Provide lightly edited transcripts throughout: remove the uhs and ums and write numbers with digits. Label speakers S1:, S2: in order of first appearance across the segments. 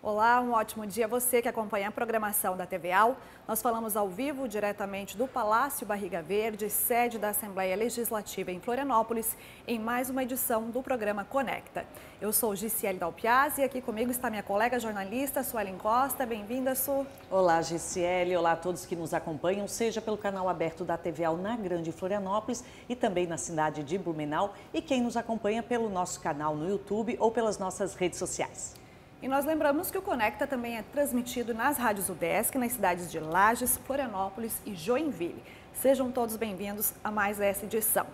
S1: Olá, um ótimo dia a você que acompanha a programação da TVAL. Nós falamos ao vivo diretamente do Palácio Barriga Verde, sede da Assembleia Legislativa em Florianópolis, em mais uma edição do programa Conecta. Eu sou Giciele Dalpiazzi e aqui comigo está minha colega jornalista Suelen Costa. Bem-vinda, Su.
S2: Olá, Giciele. Olá a todos que nos acompanham, seja pelo canal aberto da TVAL na Grande Florianópolis e também na cidade de Blumenau, e quem nos acompanha pelo nosso canal no YouTube ou pelas nossas redes sociais.
S1: E nós lembramos que o Conecta também é transmitido nas rádios UDESC, nas cidades de Lages, Florianópolis e Joinville. Sejam todos bem-vindos a mais essa edição.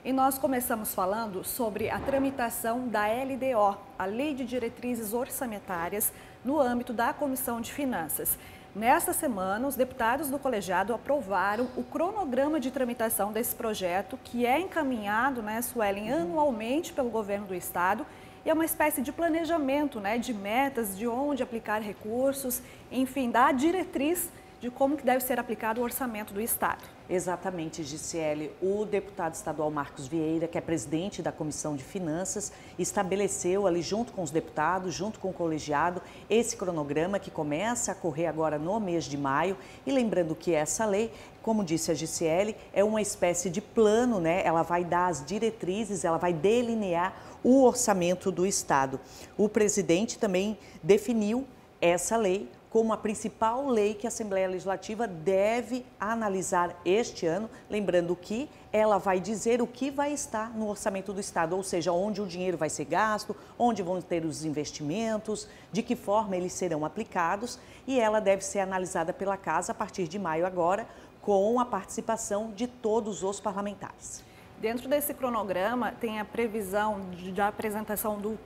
S1: E nós começamos falando sobre a tramitação da LDO, a Lei de Diretrizes Orçamentárias, no âmbito da Comissão de Finanças. Nesta semana, os deputados do colegiado aprovaram o cronograma de tramitação desse projeto, que é encaminhado, Suelen, anualmente pelo governo do estado. E é uma espécie de planejamento, de metas, de onde aplicar recursos, enfim, dá diretriz de como que deve ser aplicado o orçamento do estado.
S2: Exatamente, Giciele. O deputado estadual Marcos Vieira, que é presidente da Comissão de Finanças, estabeleceu ali junto com os deputados, junto com o colegiado, esse cronograma que começa a correr agora no mês de maio. E lembrando que essa lei, como disse a Giciele, é uma espécie de plano, Ela vai dar as diretrizes, ela vai delinear o orçamento do estado. O presidente também definiu essa lei como a principal lei que a Assembleia Legislativa deve analisar este ano, lembrando que ela vai dizer o que vai estar no orçamento do estado, ou seja, onde o dinheiro vai ser gasto, onde vão ter os investimentos, de que forma eles serão aplicados, e ela deve ser analisada pela Casa a partir de maio agora, com a participação de todos os parlamentares.
S1: Dentro desse cronograma tem a previsão da apresentação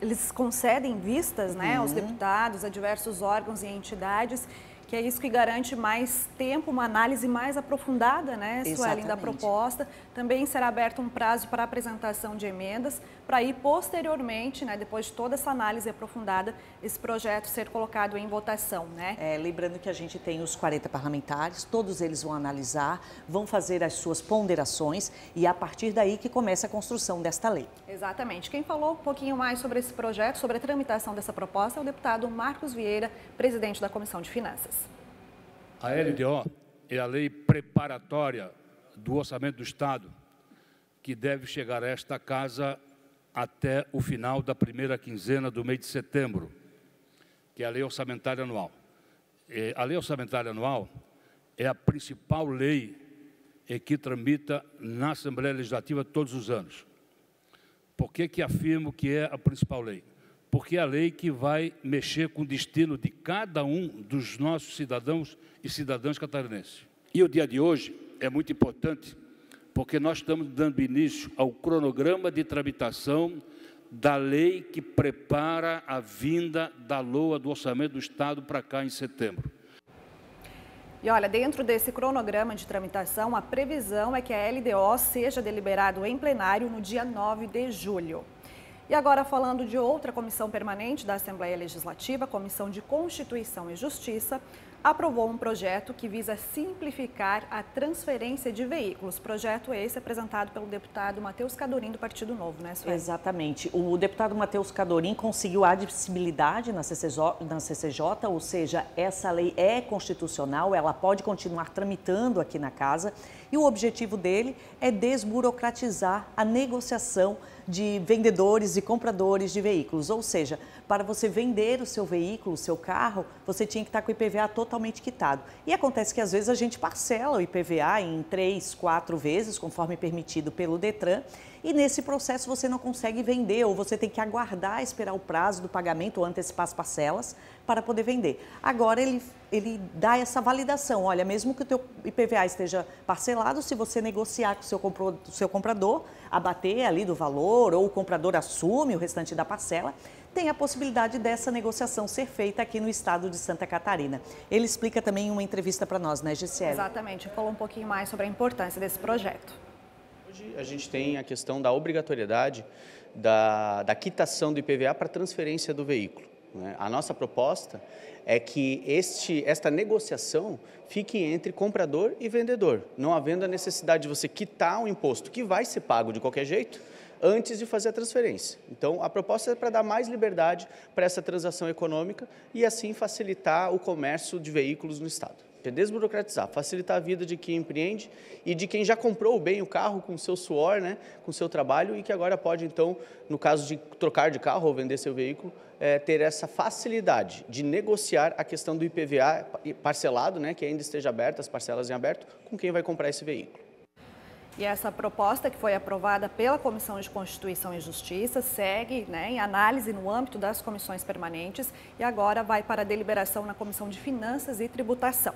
S1: eles concedem vistas, aos deputados, a diversos órgãos e entidades, que é isso que garante mais tempo, uma análise mais aprofundada, Suelen, da proposta. Também será aberto um prazo para apresentação de emendas, para ir posteriormente, depois de toda essa análise aprofundada, esse projeto ser colocado em votação,
S2: Lembrando que a gente tem os 40 parlamentares, todos eles vão analisar, vão fazer as suas ponderações e é a partir daí que começa a construção desta lei.
S1: Exatamente. Quem falou um pouquinho mais sobre esse projeto, sobre a tramitação dessa proposta, é o deputado Marcos Vieira, presidente da Comissão de Finanças.
S3: A LDO é a lei preparatória do orçamento do Estado, que deve chegar a esta casa até o final da primeira quinzena do mês de setembro, que é a lei orçamentária anual. A lei orçamentária anual é a principal lei que tramita na Assembleia Legislativa todos os anos. Por que afirmo que é a principal lei? Porque é a lei que vai mexer com o destino de cada um dos nossos cidadãos e cidadãs catarinenses. E o dia de hoje é muito importante, porque nós estamos dando início ao cronograma de tramitação da lei que prepara a vinda da LOA do Orçamento do Estado para cá em setembro.
S1: E olha, dentro desse cronograma de tramitação, a previsão é que a LDO seja deliberado em plenário no dia 9 de julho. E agora falando de outra comissão permanente da Assembleia Legislativa, a Comissão de Constituição e Justiça, aprovou um projeto que visa simplificar a transferência de veículos. Projeto esse apresentado pelo deputado Matheus Cadorim, do Partido Novo, Suelen?
S2: Exatamente. O deputado Matheus Cadorim conseguiu a admissibilidade na CCJ, ou seja, essa lei é constitucional, ela pode continuar tramitando aqui na casa, e o objetivo dele é desburocratizar a negociação de vendedores e compradores de veículos, ou seja, para você vender o seu veículo, o seu carro, você tinha que estar com o IPVA totalmente quitado. E acontece que às vezes a gente parcela o IPVA em 3, 4 vezes, conforme permitido pelo Detran, e nesse processo você não consegue vender, ou você tem que aguardar, esperar o prazo do pagamento ou antecipar as parcelas para poder vender. Agora ele dá essa validação, olha, mesmo que o teu IPVA esteja parcelado, se você negociar com o seu comprador, abater ali do valor, ou o comprador assume o restante da parcela, tem a possibilidade dessa negociação ser feita aqui no estado de Santa Catarina. Ele explica também em uma entrevista para nós, Giciele?
S1: Exatamente, falou um pouquinho mais sobre a importância desse projeto.
S4: Hoje a gente tem a questão da obrigatoriedade da quitação do IPVA para transferência do veículo. A nossa proposta é que esta negociação fique entre comprador e vendedor, não havendo a necessidade de você quitar um imposto que vai ser pago de qualquer jeito, antes de fazer a transferência. Então, a proposta é para dar mais liberdade para essa transação econômica e, assim, facilitar o comércio de veículos no Estado. Desburocratizar, facilitar a vida de quem empreende e de quem já comprou o bem, o carro, com o seu suor, né, com o seu trabalho, e que agora pode, então, no caso de trocar de carro ou vender seu veículo, ter essa facilidade de negociar a questão do IPVA parcelado, né, que ainda esteja aberto, as parcelas em aberto, com quem vai comprar esse veículo.
S1: E essa proposta, que foi aprovada pela Comissão de Constituição e Justiça, segue, né, em análise no âmbito das comissões permanentes e agora vai para a deliberação na Comissão de Finanças e Tributação.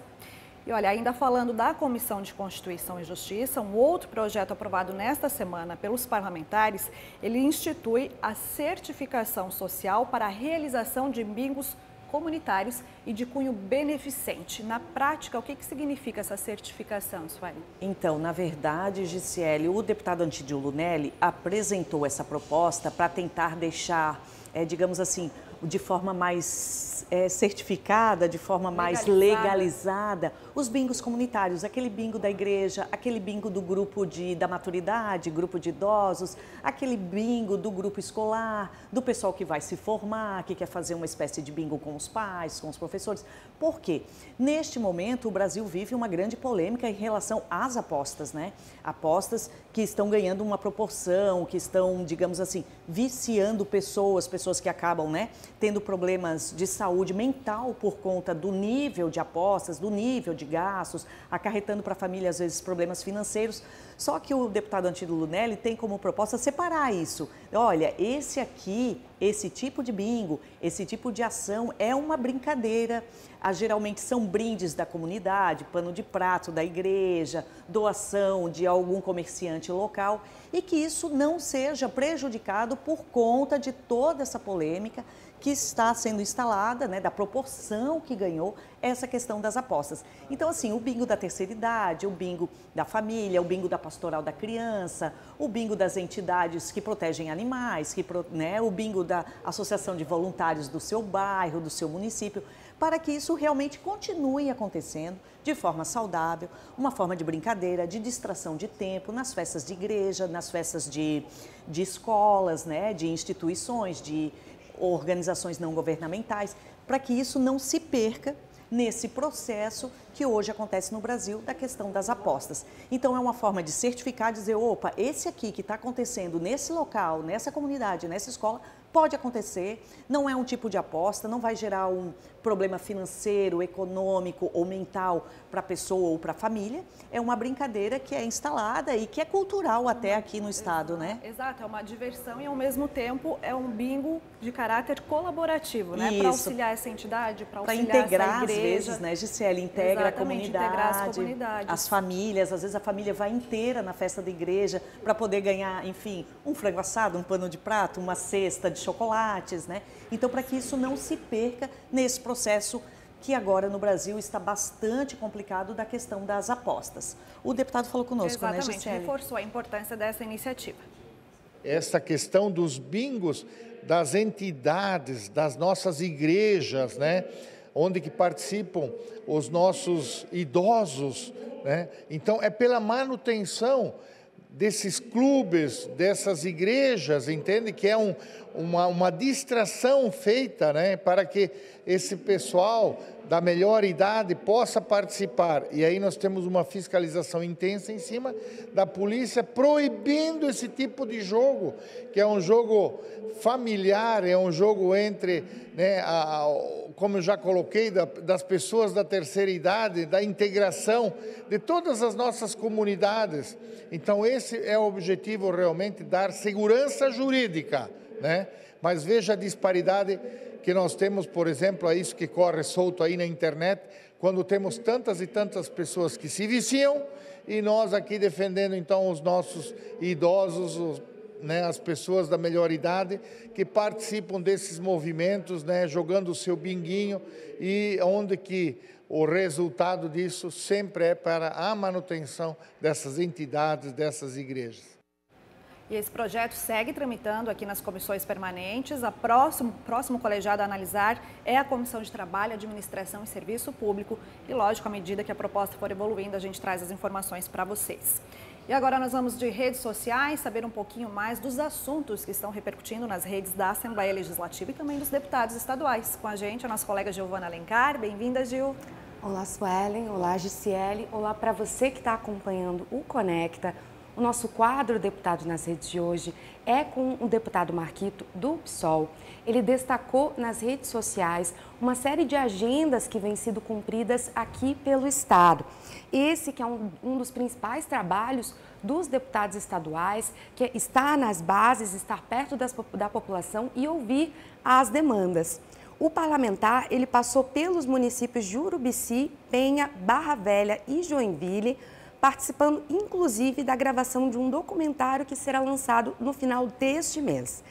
S1: E olha, ainda falando da Comissão de Constituição e Justiça, um outro projeto aprovado nesta semana pelos parlamentares, ele institui a certificação social para a realização de bingos comunitários e de cunho beneficente. Na prática, o que significa essa certificação, Sueli?
S2: Então, na verdade, Gisele, o deputado Antídio Lunelli apresentou essa proposta para tentar deixar, digamos assim, de forma mais certificada, de forma mais legalizada, os bingos comunitários, aquele bingo da igreja, aquele bingo do grupo da maturidade, grupo de idosos, aquele bingo do grupo escolar, do pessoal que vai se formar, que quer fazer uma espécie de bingo com os pais, com os professores. Por quê? Neste momento, o Brasil vive uma grande polêmica em relação às apostas, né? Apostas que estão ganhando uma proporção, que estão, digamos assim, viciando pessoas que acabam, né, tendo problemas de saúde mental por conta do nível de apostas, do nível de gastos, acarretando para a família, às vezes, problemas financeiros. Só que o deputado Antídio Lunelli tem como proposta separar isso. Olha, esse tipo de bingo, esse tipo de ação é uma brincadeira. Geralmente são brindes da comunidade, pano de prato da igreja, doação de algum comerciante local, e que isso não seja prejudicado por conta de toda essa polêmica que está sendo instalada, né, da proporção que ganhou essa questão das apostas. Então, assim, o bingo da terceira idade, o bingo da família, o bingo da pastoral da criança, o bingo das entidades que protegem animais, né, o bingo da associação de voluntários do seu bairro, do seu município, para que isso realmente continue acontecendo de forma saudável, uma forma de brincadeira, de distração de tempo, nas festas de igreja, nas festas de escolas, né, de instituições, de organizações não governamentais, para que isso não se perca nesse processo que hoje acontece no Brasil da questão das apostas. Então, é uma forma de certificar, dizer, opa, esse aqui que está acontecendo nesse local, nessa comunidade, nessa escola, pode acontecer, não é um tipo de aposta, não vai gerar um problema financeiro, econômico ou mental para a pessoa ou para a família. É uma brincadeira que é instalada e que é cultural até aqui no estado, né?
S1: Exato, é uma diversão e ao mesmo tempo é um bingo de caráter colaborativo, né? Para auxiliar essa entidade, para auxiliar
S2: integrar,
S1: essa igreja.
S2: Às vezes, né, Gisele, integra a comunidade,
S1: integrar as comunidades.
S2: As famílias, às vezes a família vai inteira na festa da igreja para poder ganhar, enfim, um frango assado, um pano de prato, uma cesta de chocolates, né? Então, para que isso não se perca nesse processo que agora no Brasil está bastante complicado da questão das apostas. O deputado falou conosco, né, Gisele?
S1: Exatamente, reforçou a importância dessa iniciativa.
S5: Essa questão dos bingos das entidades, das nossas igrejas, né? Onde que participam os nossos idosos, né? Então, é pela manutenção desses clubes, dessas igrejas, entende? Que é uma distração feita, né? Para que esse pessoal da melhor idade possa participar. E aí nós temos uma fiscalização intensa em cima da polícia, proibindo esse tipo de jogo, que é um jogo familiar, é um jogo entre, né, como eu já coloquei, das pessoas da terceira idade, da integração de todas as nossas comunidades. Então esse é o objetivo realmente, dar segurança jurídica, né? Mas veja a disparidade que nós temos, por exemplo, a isso que corre solto aí na internet, quando temos tantas e tantas pessoas que se viciam e nós aqui defendendo então os nossos idosos, né, as pessoas da melhor idade que participam desses movimentos, né, jogando o seu binguinho, e onde que o resultado disso sempre é para a manutenção dessas entidades, dessas igrejas.
S1: E esse projeto segue tramitando aqui nas comissões permanentes. O próximo colegiado a analisar é a Comissão de Trabalho, Administração e Serviço Público. E, lógico, à medida que a proposta for evoluindo, a gente traz as informações para vocês. E agora nós vamos de redes sociais, saber um pouquinho mais dos assuntos que estão repercutindo nas redes da Assembleia Legislativa e também dos deputados estaduais. Com a gente, a nossa colega Giovana Alencar. Bem-vinda, Gil.
S6: Olá, Suelen. Olá, Gisele. Olá para você que está acompanhando o Conecta. O nosso quadro Deputado nas Redes de hoje é com o deputado Marquito, do PSOL. Ele destacou nas redes sociais uma série de agendas que vêm sido cumpridas aqui pelo Estado. Esse que é um dos principais trabalhos dos deputados estaduais, que é estar nas bases, estar perto da população e ouvir as demandas. O parlamentar, ele passou pelos municípios de Urubici, Penha, Barra Velha e Joinville, participando inclusive da gravação de um documentário que será lançado no final deste mês.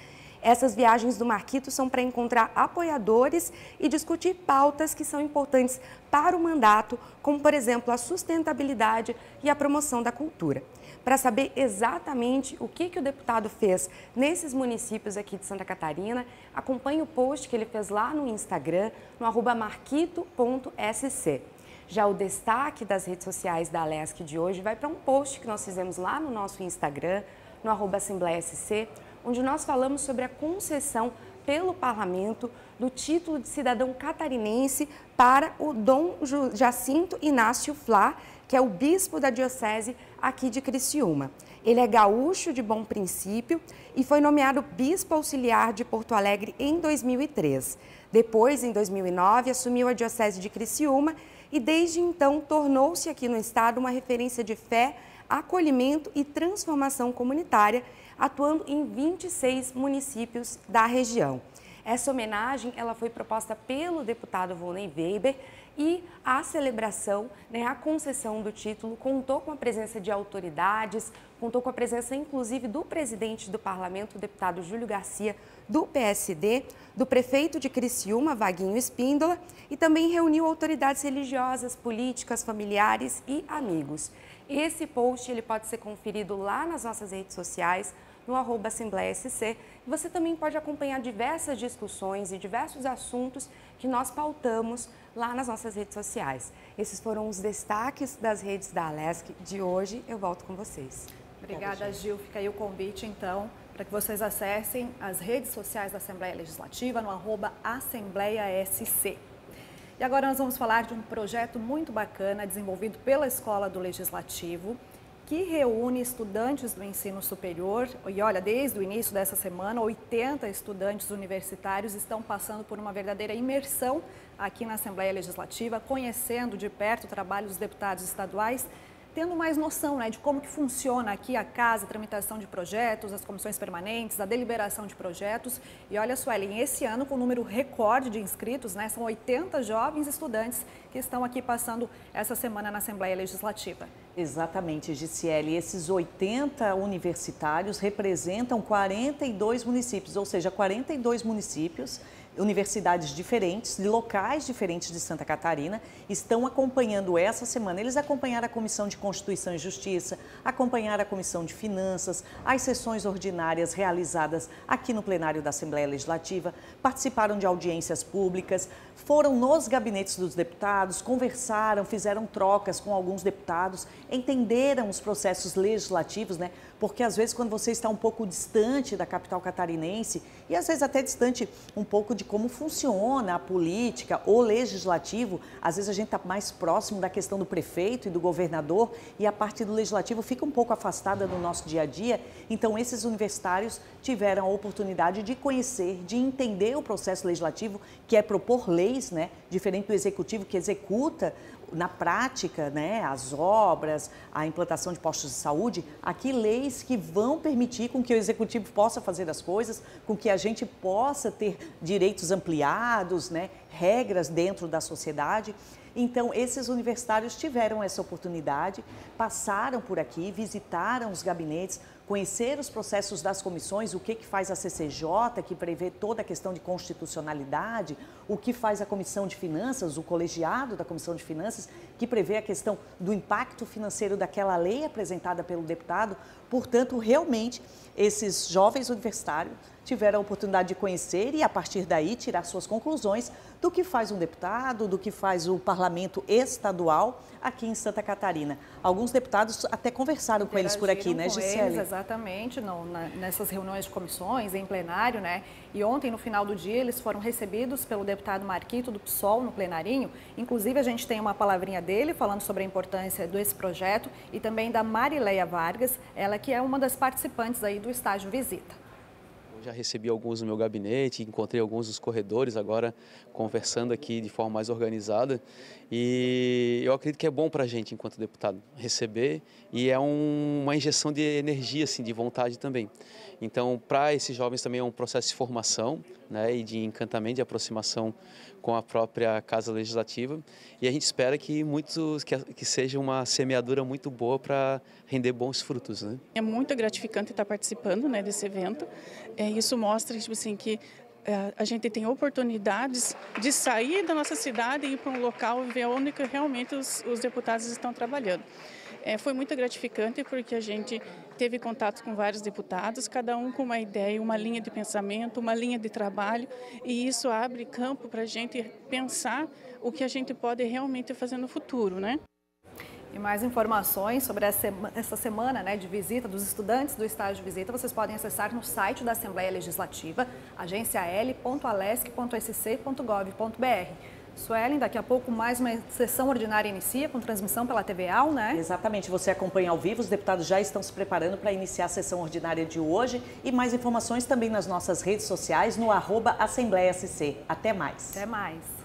S6: Essas viagens do Marquito são para encontrar apoiadores e discutir pautas que são importantes para o mandato, como, por exemplo, a sustentabilidade e a promoção da cultura. Para saber exatamente o que o deputado fez nesses municípios aqui de Santa Catarina, acompanhe o post que ele fez lá no Instagram, no @marquito.sc. Já o destaque das redes sociais da Alesc de hoje vai para um post que nós fizemos lá no nosso Instagram, no @AssembleiaSC, onde nós falamos sobre a concessão pelo Parlamento do título de cidadão catarinense para o Dom Jacinto Inácio Flá, que é o bispo da diocese aqui de Criciúma. Ele é gaúcho de bom princípio e foi nomeado bispo auxiliar de Porto Alegre em 2003. Depois, em 2009, assumiu a diocese de Criciúma e desde então tornou-se aqui no estado uma referência de fé, acolhimento e transformação comunitária, atuando em 26 municípios da região. Essa homenagem ela foi proposta pelo deputado Volney Weber e a celebração, a concessão do título, contou com a presença de autoridades, contou com a presença inclusive do presidente do parlamento, o deputado Júlio Garcia, do PSD, do prefeito de Criciúma, Vaguinho Espíndola, e também reuniu autoridades religiosas, políticas, familiares e amigos. Esse post ele pode ser conferido lá nas nossas redes sociais, no @AssembleiaSC. Você também pode acompanhar diversas discussões e diversos assuntos que nós pautamos lá nas nossas redes sociais. Esses foram os destaques das redes da Alesc de hoje. Eu volto com vocês.
S1: Obrigada, Gil. Fica aí o convite, então, para que vocês acessem as redes sociais da Assembleia Legislativa no @AssembleiaSC. E agora nós vamos falar de um projeto muito bacana desenvolvido pela Escola do Legislativo, que reúne estudantes do ensino superior. E olha, desde o início dessa semana, 80 estudantes universitários estão passando por uma verdadeira imersão aqui na Assembleia Legislativa, conhecendo de perto o trabalho dos deputados estaduais, tendo mais noção de como que funciona aqui a casa, a tramitação de projetos, as comissões permanentes, a deliberação de projetos. E olha, Suelen, esse ano com um número recorde de inscritos, são 80 jovens estudantes que estão aqui passando essa semana na Assembleia Legislativa.
S2: Exatamente, Gisele. Esses 80 universitários representam 42 municípios, ou seja, 42 municípios, universidades diferentes, de locais diferentes de Santa Catarina, estão acompanhando essa semana. Eles acompanharam a Comissão de Constituição e Justiça, acompanharam a Comissão de Finanças, as sessões ordinárias realizadas aqui no plenário da Assembleia Legislativa, participaram de audiências públicas, foram nos gabinetes dos deputados, conversaram, fizeram trocas com alguns deputados, entenderam os processos legislativos, porque às vezes quando você está um pouco distante da capital catarinense e às vezes até distante um pouco de como funciona a política, o legislativo, às vezes a gente está mais próximo da questão do prefeito e do governador e a parte do legislativo fica um pouco afastada do nosso dia a dia. Então esses universitários tiveram a oportunidade de conhecer, de entender o processo legislativo, que é propor leis, diferente do executivo que executa na prática, as obras, a implantação de postos de saúde, aqui leis que vão permitir com que o executivo possa fazer as coisas, com que a gente possa ter direitos ampliados, regras dentro da sociedade. Então, esses universitários tiveram essa oportunidade, passaram por aqui, visitaram os gabinetes, conhecer os processos das comissões, o que faz a CCJ, que prevê toda a questão de constitucionalidade, o que faz a Comissão de Finanças, o colegiado da Comissão de Finanças, que prevê a questão do impacto financeiro daquela lei apresentada pelo deputado. Portanto, realmente, esses jovens universitários tiveram a oportunidade de conhecer e, a partir daí, tirar suas conclusões do que faz um deputado, do que faz o parlamento estadual aqui em Santa Catarina. Alguns deputados até conversaram com eles por aqui, né, Gisele?
S1: Exatamente, nessas reuniões de comissões, em plenário, né? E ontem, no final do dia, eles foram recebidos pelo deputado Marquito do PSOL no plenarinho. Inclusive, a gente tem uma palavrinha dele falando sobre a importância desse projeto e também da Marileia Vargas, ela que é uma das participantes aí do estágio Visita.
S4: Já recebi alguns no meu gabinete, encontrei alguns nos corredores, agora conversando aqui de forma mais organizada. E eu acredito que é bom para a gente, enquanto deputado, receber, e é uma injeção de energia, assim, de vontade também. Então, para esses jovens também é um processo de formação, né, e de encantamento, de aproximação com a própria Casa Legislativa. E a gente espera que seja uma semeadura muito boa para render bons frutos, né?
S7: É muito gratificante estar participando, né, desse evento. Isso mostra, tipo assim, que a gente tem oportunidades de sair da nossa cidade e ir para um local e ver onde que realmente os deputados estão trabalhando. Foi muito gratificante porque a gente teve contato com vários deputados, cada um com uma ideia, uma linha de pensamento, uma linha de trabalho, e isso abre campo para a gente pensar o que a gente pode realmente fazer no futuro, né?
S1: E mais informações sobre essa semana, né, de visita dos estudantes do estágio Visita, vocês podem acessar no site da Assembleia Legislativa, agencial.alesc.sc.gov.br. Suelen, daqui a pouco mais uma sessão ordinária inicia com transmissão pela TVAL, né?
S2: Exatamente, você acompanha ao vivo, os deputados já estão se preparando para iniciar a sessão ordinária de hoje e mais informações também nas nossas redes sociais no @AssembleiaSC. Até mais.
S1: Até mais.